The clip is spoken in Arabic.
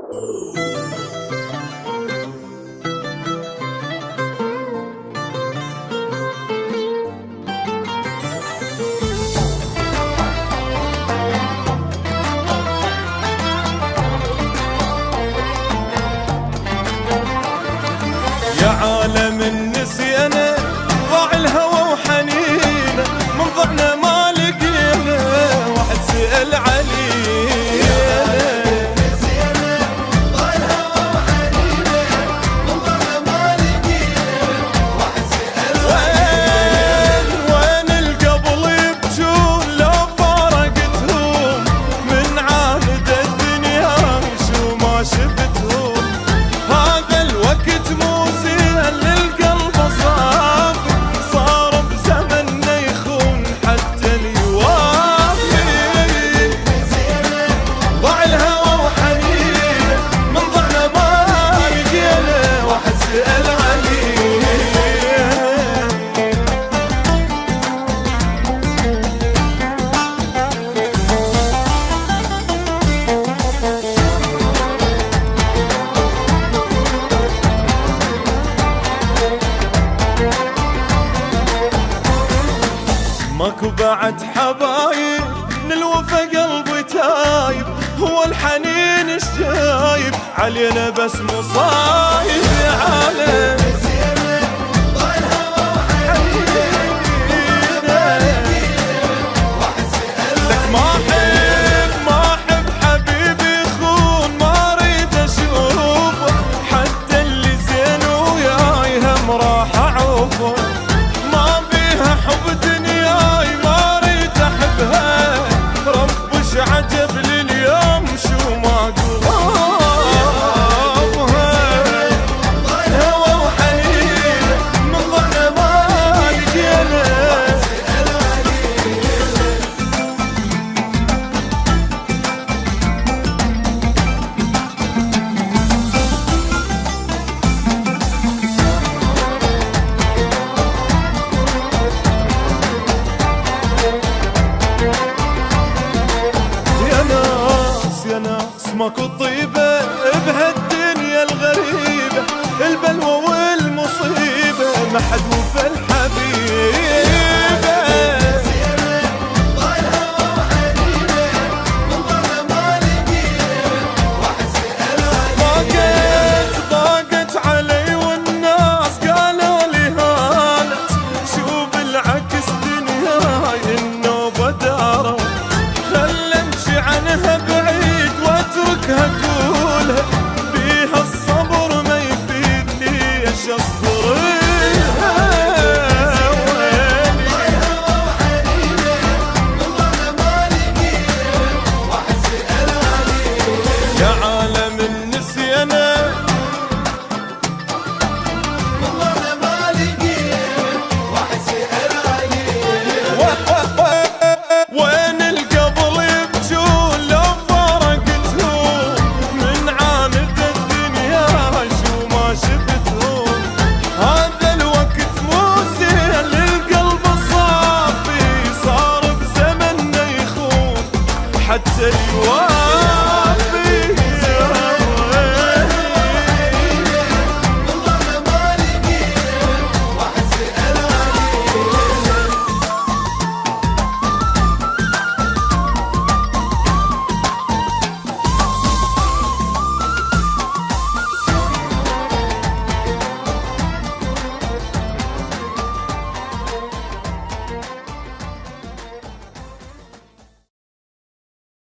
يا عالم النسيانة ضاع الهوى وحنينه من ضعنا ما لقينا واحد سأل علينا. ضاع الهوى وحنينه من ضعنا ما لقينا واحد سأل علينا. وين القبل يبجون لو فارقتهم من عهد الدنيا شو ما شفتهم. هذا الوقت مو للقلب صافي صار بزمننا يخون حتى اليوافي. ضاع الهوى وحنينه من ضعنا ما لقينا واحد سأل عليه. ماكو بعد حبايب للوفا قلبي تايب. هو الحنين ايش جايب علينا بس مصايب يا عالم. ضاع الهوى وحنينه لك ما احب حبيبي يخون ما اريد اشوفه حتى اللي زين وياي هم راح اعوفه. ما بيها حب دنياي ما اريد احبها ربش عجب لليوم شو ما قومها. ضاع الهوى وحنينه من ضعنا ما لقينا. يا ناس ماكو طيبة بهالدنيا الغريبة البلوى والمصيبة ما حد وفى الحبيبة. ضاع الهوى وحنينه من ضعنا ما لقينا واحد سأل عليه. ضاقت علي والناس قالوا لي هانت شو بالعكس دنياي النوبة دارت. خل امشي عنها بعيد واتركها